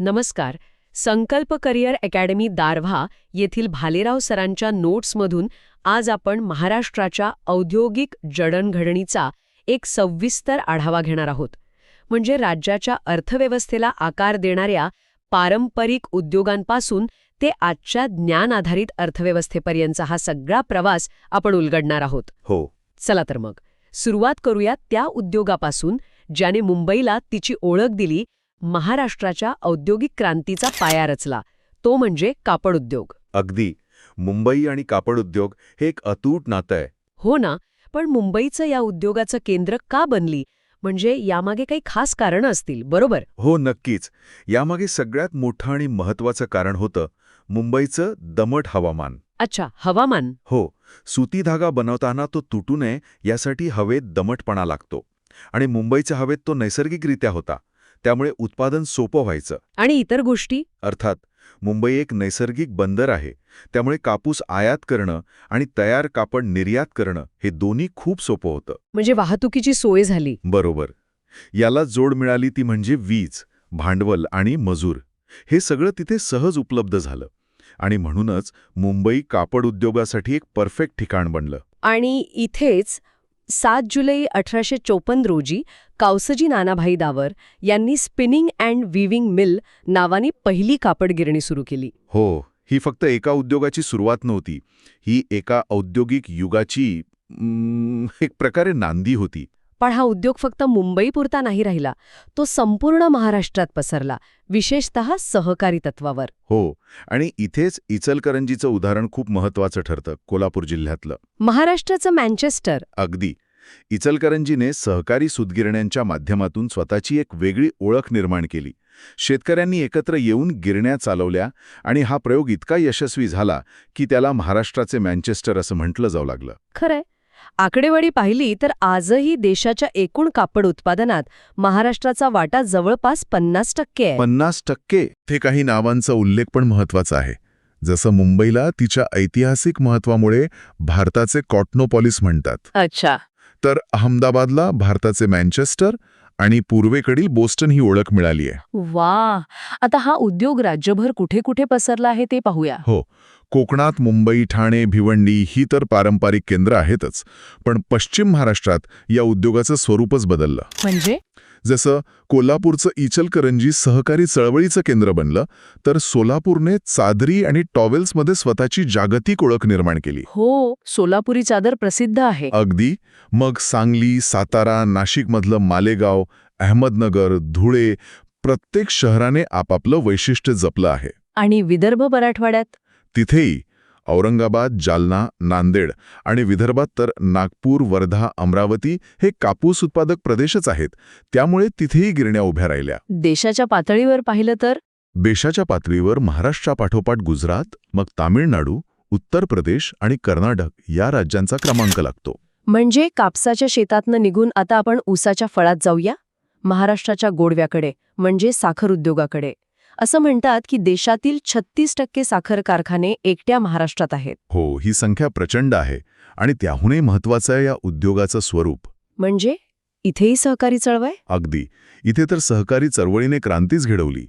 नमस्कार. संकल्प career academy Darwha येथील भालेराव सरांच्या नोट्समधून आज आपण महाराष्ट्राच्या औद्योगिक जडणघडणीचा एक सविस्तर आढावा घेणार आहोत. म्हणजे राज्याच्या अर्थव्यवस्थेला आकार देणाऱ्या पारंपरिक उद्योगांपासून ते आजच्या ज्ञान आधारित अर्थव्यवस्थेपर्यंतचा हा सगळा प्रवास आपण उलगडणार आहोत. हो. चला तर मग सुरुवात करूया त्या उद्योगापासून ज्याने मुंबईला तिची ओळख दिली, महाराष्ट्राच्या औद्योगिक क्रांतीचा पाया रचला, तो म्हणजे कापड उद्योग. अगदी. मुंबई आणि कापड उद्योग हे एक अतूट नातं आहे. हो ना, पण मुंबईचं या उद्योगाचं केंद्र का बनली? म्हणजे यामागे काही खास कारणं असतील, बरोबर? हो, नक्कीच. यामागे सगळ्यात मोठं आणि महत्त्वाचं कारण होतं मुंबईचं दमट हवामान. अच्छा, हवामान. हो, सुती धागा बनवताना तो तुटू नये यासाठी हवेत दमटपणा लागतो. आणि मुंबईच्या हवेत तो नैसर्गिकरित्या होता, त्यामुळे उत्पादन सोपं व्हायचं. आणि इतर गोष्टी? अर्थात, मुंबई एक नैसर्गिक बंदर आहे, त्यामुळे कापूस आयात करणं आणि तयार कापड निर्यात करणं हे दोन्ही खूप सोपं होतं. म्हणजे वाहतुकीची सोय झाली. बरोबर. याला जोड मिळाली ती म्हणजे वीज, भांडवल आणि मजूर. हे सगळं तिथे सहज उपलब्ध झालं. आणि म्हणूनच मुंबई कापड उद्योगासाठी एक परफेक्ट ठिकाण बनलं. आणि इथेच 7 जुलै 1854 रोजी कावसजी नानाभाई दावर यांनी स्पिनिंग अँड विविंग मिल नावाने पहिली कापड गिरणी सुरू केली. हो, ही फक्त एका उद्योगाची सुरुवात नव्हती. ही एका औद्योगिक युगाची एक प्रकारे नांदी होती. पण हा उद्योग फक्त मुंबईपुरता नाही राहिला, तो संपूर्ण महाराष्ट्रात पसरला, विशेषतः सहकारी तत्वावर. हो, आणि इथेच इचलकरंजीचं उदाहरण खूप महत्त्वाचं ठरतं, कोल्हापूर जिल्ह्यातलं. महाराष्ट्राचं मँचेस्टर. अगदी. इचलकरंजीने सहकारी सूतगिरण्यांच्या माध्यमातून स्वतःची एक वेगळी ओळख निर्माण केली. शेतकऱ्यांनी एकत्र येऊन गिरण्या चालवल्या आणि हा प्रयोग इतका यशस्वी झाला की त्याला महाराष्ट्राचे मँचेस्टर असं म्हटलं जाऊ लागलं. खरंय. आकडेवारी पाहिली तर आजही देशाच्या एकूण कापड उत्पादनात महाराष्ट्राचा वाटा जवळपास 50% आहे. 50%? ते काही नावांचा उल्लेख पण महत्वाचा आहे. जसं मुंबईला तिच्या ऐतिहासिक महत्वामुळे भारताचे कॉटनोपॉलिस म्हणतात. अच्छा. तर अहमदाबादला भारताचे मँचेस्टर आणि पूर्वेकडील बोस्टन ही ओळख मिळाली आहे. वा. आता हा उद्योग राज्यभर कुठे कुठे पसरला आहे ते पाहूया. हो, कोकणात मुंबई, ठाणे, भिवंडी ही तर पारंपरिक केंद्र आहेतच, पण पश्चिम महाराष्ट्रात या उद्योगाचं स्वरूपच बदललं. म्हणजे? जसं कोल्हापूरचं इचलकरंजी सहकारी चळवळीचं केंद्र बनलं, तर सोलापूरने चादरी आणि टॉवेल्समध्ये स्वतःची जागतिक ओळख निर्माण केली. हो, सोलापुरी चादर प्रसिद्ध आहे. अगदी. मग सांगली, सातारा, नाशिकमधलं मालेगाव, अहमदनगर, धुळे, प्रत्येक शहराने आपापलं वैशिष्ट्य जपलं आहे. आणि विदर्भ मराठवाड्यात? तिथेही औरंगाबाद, जालना, नांदेड आणि विदर्भात तर नागपूर, वर्धा, अमरावती हे कापूस उत्पादक प्रदेशच आहेत. त्यामुळे तिथेही गिरण्या उभ्या राहिल्या. देशाच्या पातळीवर पाहिलं तर? देशाच्या पातळीवर महाराष्ट्रापाठोपाठ गुजरात, मग तामिळनाडू, उत्तर प्रदेश आणि कर्नाटक या राज्यांचा क्रमांक लागतो. म्हणजे कापसाच्या शेतातनं निघून आता आपण ऊसाच्या फळात जाऊया, महाराष्ट्राच्या गोडव्याकडे, म्हणजे साखर उद्योगाकडे. असं म्हणतात की देशातील 36% साखर कारखाने एकट्या महाराष्ट्रात आहेत. हो, ही संख्या प्रचंड आहे. आणि त्याहूनही महत्वाचं आहे या उद्योगाचं स्वरूप. म्हणजे इथेही सहकारी चळवळ? अगदी. इथे तर सहकारी चळवळीने क्रांतीच घडवली.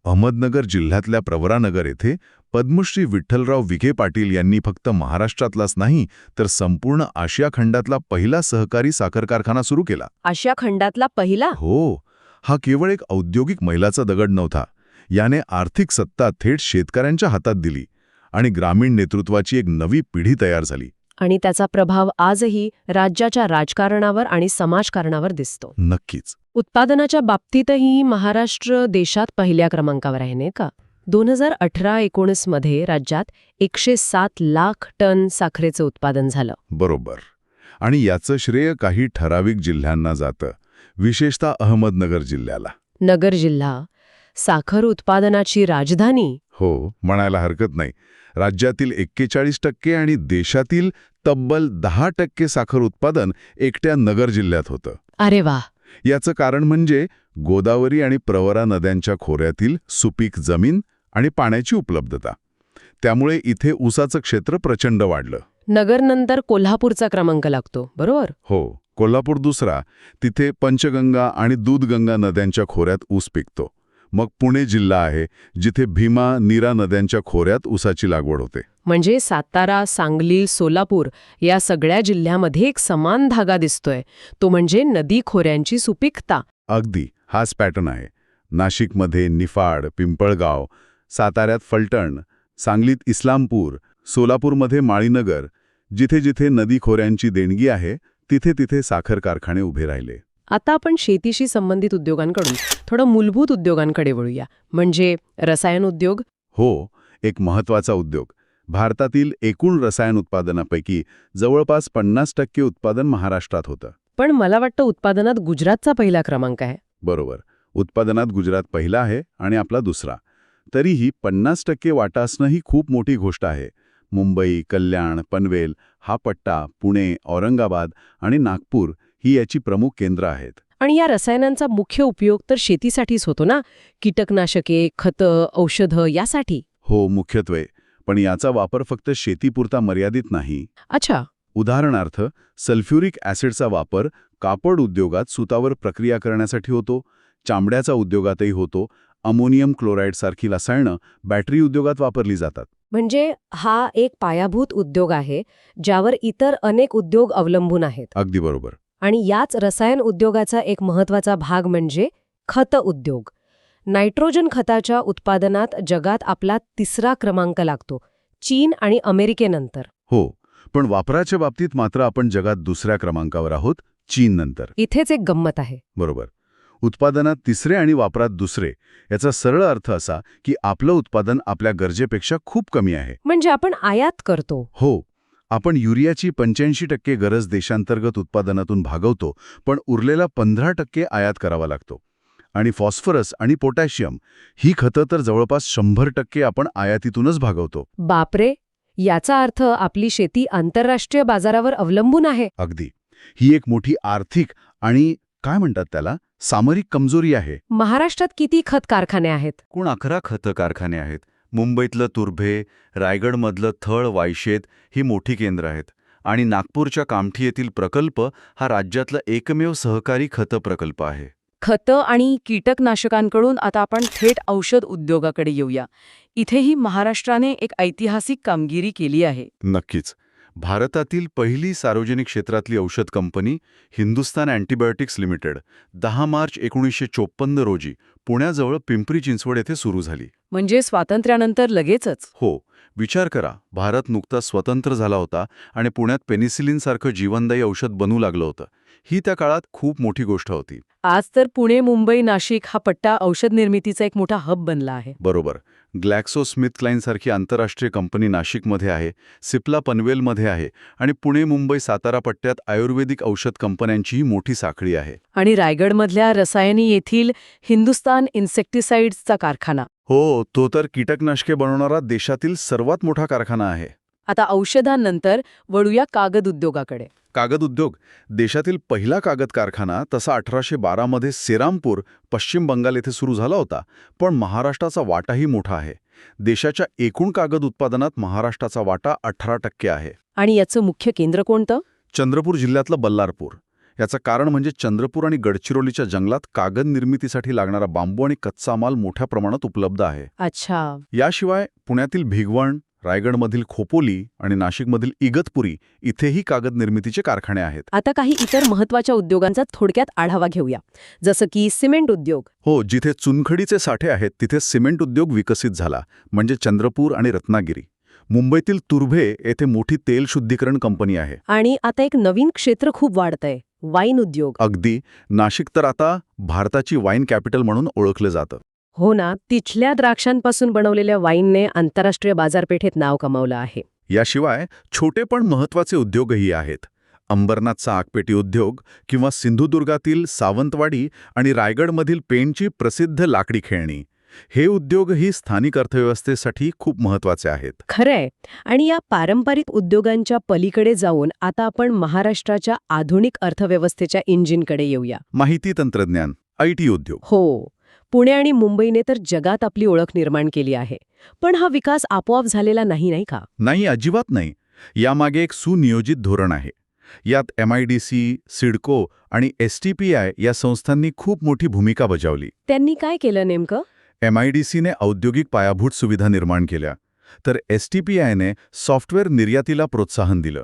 अहमदनगर जिल्ह्यातल्या प्रवरानगर येथे पद्मश्री विठ्ठलराव विखे पाटील यांनी फक्त महाराष्ट्रातलाच नाही तर संपूर्ण आशिया खंडातला पहिला सहकारी साखर कारखाना सुरू केला. आशिया खंडातला पहिला? हो. हा केवळ एक औद्योगिक मैलाचा दगड नव्हता. याने आर्थिक सत्ता थेट शेतकऱ्यांच्या हातात दिली आणि ग्रामीण नेतृत्वाची एक नवी पिढी तयार झाली. आणि त्याचा प्रभाव आजही राज्याच्या राजकारणावर आणि समाजकारणावर दिसतो. नक्कीच. उत्पादनाच्या बाबतीतही महाराष्ट्र देशात पहिल्या क्रमांकावर आहे, नाही का? 2018-19 मध्ये राज्यात 107 लाख टन साखरेचं उत्पादन झालं. बरोबर. आणि याचं श्रेय काही ठराविक जिल्ह्यांना जातं, विशेषतः अहमदनगर जिल्ह्याला. नगर जिल्हा साखर उत्पादनाची राजधानी. हो, म्हणायला हरकत नाही. राज्यातील 41% आणि देशातील तब्बल 10% साखर उत्पादन एकट्या नगर जिल्ह्यात होतं. अरे वा. याचं कारण म्हणजे गोदावरी आणि प्रवरा नद्यांच्या खोऱ्यातील सुपीक जमीन आणि पाण्याची उपलब्धता. त्यामुळे इथे ऊसाचं क्षेत्र प्रचंड वाढलं. नगरनंतर कोल्हापूरचा क्रमांक लागतो, बरोबर? हो, कोल्हापूर दुसरा. तिथे पंचगंगा आणि दूधगंगा नद्यांच्या खोऱ्यात ऊस पिकतो. मग पुणे जिल्हा आहे, जिथे भीमा, नीरा नद्यांच्या खोऱ्यात ऊसाची लागवड होते. म्हणजे सातारा, सांगली, सोलापूर या सगळ्या जिल्ह्यामध्ये एक समान धागा दिसतोय, तो म्हणजे नदी खोऱ्यांची सुपीकता. अगदी हाच पॅटर्न आहे. नाशिकमध्ये निफाड, पिंपळगाव, साताऱ्यात फलटण, सांगलीत इस्लामपूर, सोलापूरमध्ये माळीनगर, जिथे जिथे नदी खोऱ्यांची देणगी आहे तिथे तिथे साखर कारखाने उभे राहिले. आता आपण शेतीशी संबंधित उद्योगांकडून थोडं मूलभूत उद्योगांकडे वळूया, म्हणजे रसायन उद्योग. हो, एक महत्वाचा उद्योग. भारतातील एकूण रसायन उत्पादनापैकी जवळपास 50% उत्पादन महाराष्ट्रात होतं. पण मला वाटतं उत्पादनात गुजरातचा पहिला क्रमांक आहे. बरोबर. उत्पादनात गुजरात पहिला आहे आणि आपला दुसरा. तरीही 50% वाटा असणं ही खूप मोठी गोष्ट आहे. मुंबई, कल्याण, पनवेल हा पट्टा, पुणे, औरंगाबाद आणि नागपूर ही याची प्रमुख केंद्र आहेत. आणि या रसायनांचा मुख्य उपयोग तर शेतीसाठीच होतो ना, कीटकनाशके, खतं, औषधं यासाठी. हो, मुख्यत्वे. पण याचा वापर फक्त शेतीपुरता मर्यादित नाही. अच्छा. उदाहरणार्थ, सल्फ्युरिक ॲसिडचा वापर कापड उद्योगात सुतावर प्रक्रिया करण्यासाठी होतो, चामड्याचा उद्योगातही होतो, अमोनियम क्लोराईडसारखी रसायनं बॅटरी उद्योगात वापरली जातात. म्हणजे हा एक पायाभूत उद्योग आहे, ज्यावर इतर अनेक उद्योग अवलंबून आहेत. अगदी बरोबर. आणि याच रसायन उद्योगाचा एक महत्त्वाचा भाग म्हणजे खत उद्योग. नायट्रोजन खताच्या उत्पादनात जगात आपला 3रा क्रमांक लागतो, चीन आणि अमेरिकेनंतर. हो, पण वापराच्या बाबतीत मात्र आपण जगात 2ऱ्या क्रमांकावर आहोत, चीननंतर. इथेच एक गंमत आहे. बरोबर. उत्पादनात 3रे आणि वापरात 2रे याचा सरळ अर्थ असा की आपलं उत्पादन आपल्या गरजेपेक्षा खूप कमी आहे. म्हणजे आपण आयात करतो. हो, आपण युरियाची 85% गरज देशांतर्गत उत्पादनातून भागवतो, पण उरलेला 15% आयात करावा लागतो. आणि फॉस्फरस आणि पोटॅशियम ही खतं तर जवळपास 100% आपण आयातीतूनच भागवतो. बापरे, याचा अर्थ आपली शेती आंतरराष्ट्रीय बाजारावर अवलंबून आहे. अगदी. ही एक मोठी आर्थिक आणि काय म्हणतात त्याला, सामरिक कमजोरी आहे. महाराष्ट्रात किती खत कारखाने आहेत? एकूण 11 खतं कारखाने आहेत. मुंबईतलं तुर्भे, रायगडमधलं थळ, वायशेत ही मोठी केंद्र आहेत. आणि नागपूरच्या कामठी येथील प्रकल्प हा राज्यातला एकमेव सहकारी खतं प्रकल्प आहे. खतं आणि कीटकनाशकांकडून आता आपण थेट औषध उद्योगाकडे येऊया. इथेही महाराष्ट्राने एक ऐतिहासिक कामगिरी केली आहे. नक्कीच. भारतातील पहिली सार्वजनिक क्षेत्रातली औषध company Hindustan antibiotics limited 10 March 1954 रोजी पुण्याजवळ पिंपरी चिंचवड येथे सुरू झाली. म्हणजे स्वातंत्र्यानंतर लगेचच. हो, विचार करा, भारत नुकताच स्वतंत्र झाला होता आणि पुण्यात पेनिसिलिनसारखं जीवनदायी औषध बनू लागलं होतं. ही त्या काळात खूप मोठी गोष्ट होती. आज तर पुणे, मुंबई, नाशिक हा पट्टा औषध निर्मितीचा एक मोठा हब बनला आहे. बरोबर. ग्लॅक्सोस्मिथक्लाइन सारखी आंतरराष्ट्रीय कंपनी नाशिकमध्ये आहे, सिप्ला पनवेलमध्ये आहे आणि पुणे, मुंबई, सातारा पट्ट्यात आयुर्वेदिक औषध कंपन्यांचीही मोठी साखळी आहे. आणि रायगडमधल्या रसायनी येथील हिंदुस्तान इन्सेक्टिसाइड्सचा कारखाना. हो, तो तर कीटकनाशके बनवणारा देशातील सर्वात मोठा कारखाना आहे. आता औषधांनंतर वळूया कागद उद्योगाकडे. कागद उद्योग. देशातील पहिला कागद कारखाना तसा 1812 मध्ये सेरामपूर, पश्चिम बंगाल येथे सुरू झाला होता, पण महाराष्ट्राचा वाटाही मोठा आहे. देशाच्या एकूण कागद उत्पादनात महाराष्ट्राचा वाटा 18% आहे. आणि याचं मुख्य केंद्र कोणतं? चंद्रपूर जिल्ह्यातलं बल्लारपूर. याचं कारण म्हणजे चंद्रपूर आणि गडचिरोलीच्या जंगलात कागद निर्मितीसाठी लागणारा बांबू आणि कच्चा माल मोठ्या प्रमाणात उपलब्ध आहे. अच्छा. याशिवाय पुण्यातील भिगवण, रायगडमधील खोपोली आणि नाशिकमधील इगतपुरी इथेही कागद निर्मितीचे कारखाने आहेत. आता काही इतर महत्त्वाच्या उद्योगांचा थोडक्यात आढावा घेऊया, जसं की सिमेंट उद्योग. हो, जिथे चुनखडीचे साठे आहेत तिथे सिमेंट उद्योग विकसित झाला, म्हणजे चंद्रपूर आणि रत्नागिरी. मुंबईतील तुर्भे येथे मोठी तेल शुद्धीकरण कंपनी आहे. आणि आता एक नवीन क्षेत्र खूप वाढतंय, वाईन उद्योग. अगदी. नाशिक तर आता भारताची वाईन कॅपिटल म्हणून ओळखलं जातं. हो ना, तिथल्या द्राक्षांपासून बनवलेल्या वाईनने आंतरराष्ट्रीय बाजारपेठेत नाव कमावलं आहे. याशिवाय छोटे पण महत्त्वाचे उद्योगही आहेत. अंबरनाथचा आगपेटी उद्योग किंवा सिंधुदुर्गातील सावंतवाडी आणि रायगडमधील पेणची प्रसिद्ध लाकडी खेळणी. हे उद्योगही स्थानिक अर्थव्यवस्थेसाठी खूप महत्त्वाचे आहेत. खरंय. आणि या पारंपरिक उद्योगांच्या पलीकडे जाऊन आता आपण महाराष्ट्राच्या आधुनिक अर्थव्यवस्थेच्या इंजिनकडे येऊया. माहिती तंत्रज्ञान, IT उद्योग. हो, पुणे आणि मुंबईने तर जगात आपली ओळख निर्माण केली आहे. पण हा विकास आपोआप झालेला नाही का? नाही, अजिबात नाही. यामागे एक सुनियोजित धोरण आहे. यात MIDC, सिडको आणि STPI या संस्थांनी खूप मोठी भूमिका बजावली. त्यांनी काय केलं नेमकं? MIDCने औद्योगिक पायाभूत सुविधा निर्माण केल्या, तर STPIने सॉफ्टवेअर निर्यातीला प्रोत्साहन दिलं.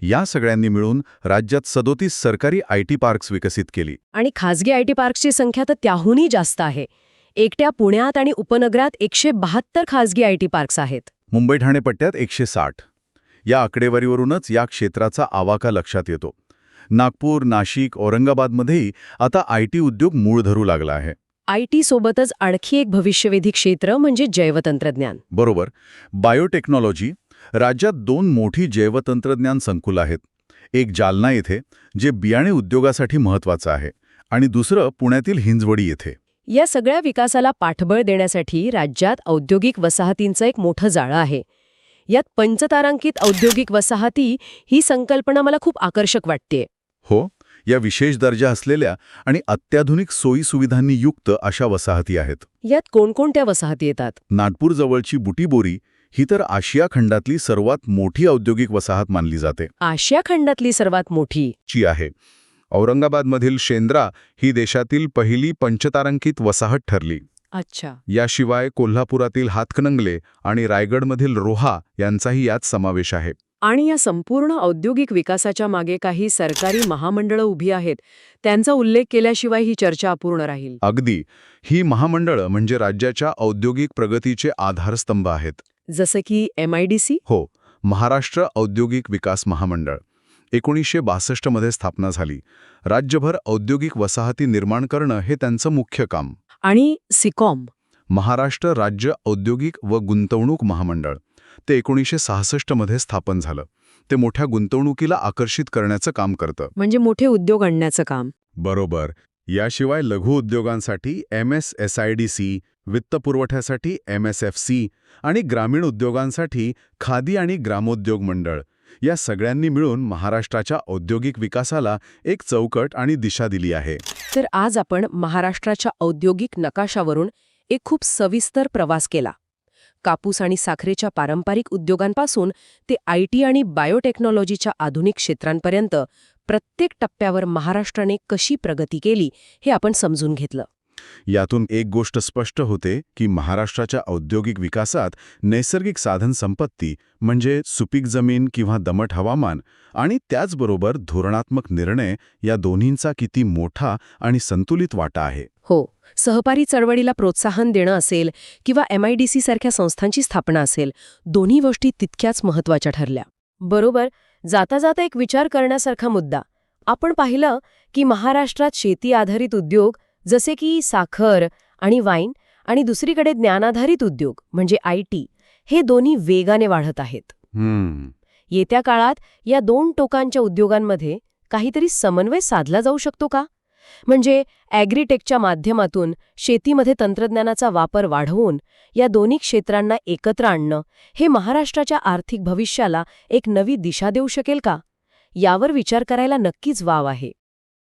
या सगळ्यांनी मिळून राज्यात 37 सरकारी IT पार्क्स विकसित केली. आणि खासगी IT पार्क्सची संख्या तर त्याहूनही जास्त आहे. एकट्या पुण्यात आणि उपनगरात 172 खासगी IT पार्क्स आहेत. मुंबई ठाणे पट्ट्यात 160. या आकडेवारीवरूनच या क्षेत्राचा आवाका लक्षात येतो. नागपूर, नाशिक, औरंगाबादमध्येही आता IT उद्योग मूळ धरू लागला आहे. IT सोबतच आणखी एक भविष्यवेधी क्षेत्र म्हणजे जैवतंत्रज्ञान. बरोबर. बायोटेक्नॉलॉजी. राज्यात 2 मोठी जैवतंत्रज्ञान संकुल आहेत. एक जालना येथे, जे बियाणे उद्योगासाठी महत्त्वाचं आहे, आणि दुसरं पुण्यातील हिंजवडी येथे. या सगळ्या विकासाला पाठबळ देण्यासाठी राज्यात औद्योगिक वसाहतींचं एक मोठं जाळं आहे. यात पंचतारांकित औद्योगिक वसाहती ही संकल्पना मला खूप आकर्षक वाटतेय. हो, या विशेष दर्जा असलेल्या आणि अत्याधुनिक सोयीसुविधांनी युक्त अशा वसाहती आहेत. यात कोणकोणत्या वसाहती येतात? नागपूर जवळची बुटीबोरी ही तर आशिया खंडातली सर्वात मोठी औद्योगिक वसाहत मानली जाते. आशिया खंडातली सर्वात मोठी ची आहे. औरंगाबादमधील शेंद्रा ही देशातील पहिली पंचतारांकित वसाहत ठरली. अच्छा. याशिवाय कोल्हापुरातील हातकणंगले आणि रायगडमधील रोहा यांचाही यात समावेश आहे. आणि या संपूर्ण औद्योगिक विकासाच्या मागे काही सरकारी महामंडळं उभी आहेत. त्यांचा उल्लेख केल्याशिवाय ही चर्चा अपूर्ण राहील. अगदी. ही महामंडळं म्हणजे राज्याच्या औद्योगिक प्रगतीचे आधारस्तंभ आहेत. जसं की MIDC? हो, महाराष्ट्र औद्योगिक विकास महामंडळ 1962 मध्ये स्थापना झाली. राज्यभर औद्योगिक वसाहती निर्माण करणं हे त्यांचं मुख्य काम. आणि SICOM? महाराष्ट्र राज्य औद्योगिक व गुंतवणूक महामंडळ. ते 1966 मध्ये स्थापन झालं. ते मोठ्या गुंतवणुकीला आकर्षित करण्याचं काम करतं. म्हणजे मोठे उद्योग आणण्याचं काम. बरोबर. याशिवाय लघु उद्योगांसाठी MSSIDC, वित्तपुरवठ्यासाठी MSFC आणि ग्रामीण उद्योगांसाठी खादी आणि ग्रामोद्योग मंडळ, या सगळ्यांनी मिळून महाराष्ट्राच्या औद्योगिक विकासाला एक चौकट आणि दिशा दिली आहे. तर आज आपण महाराष्ट्राच्या औद्योगिक नकाशावरून एक खूप सविस्तर प्रवास केला. कापूस आणि साखरेच्या पारंपरिक उद्योगांपासून ते IT आणि बायोटेक्नॉलॉजीच्या आधुनिक क्षेत्रांपर्यंत प्रत्येक टप्प्यावर महाराष्ट्राने कशी प्रगती केली हे आपण समजून घेतलं. यातून एक गोष्ट स्पष्ट होते की महाराष्ट्राच्या औद्योगिक विकासात नैसर्गिक साधन संपत्ती म्हणजे सुपीक जमीन किंवा दमट हवामान आणि त्याचबरोबर धोरणात्मक निर्णय या दोन्हींचा किती मोठा आणि संतुलित वाटा आहे. हो, सहकारी चळवळीला प्रोत्साहन देणं असेल किंवा MIDC सारख्या संस्थांची स्थापना असेल, दोन्ही गोष्टी तितक्याच महत्त्वाच्या ठरल्या. बरोबर. जाता जाता एक विचार करण्यासारखा मुद्दा. आपण पाहिलं की महाराष्ट्रात शेती आधारित उद्योग जसे की साखर आणि वाईन आणि दुसरीकडे ज्ञानाधारित उद्योग म्हणजे IT हे दोन्ही वेगाने वाढत आहेत. येत्या काळात या 2 टोकांच्या उद्योगांमध्ये काहीतरी समन्वय साधला जाऊ शकतो का? म्हणजे ॲग्रीटेकच्या माध्यमातून शेतीमध्ये तंत्रज्ञानाचा वापर वाढवून या दोन्ही क्षेत्रांना एकत्र आणणं हे महाराष्ट्राच्या आर्थिक भविष्याला एक नवी दिशा देऊ शकेल का? यावर विचार करायला नक्कीच वाव आहे.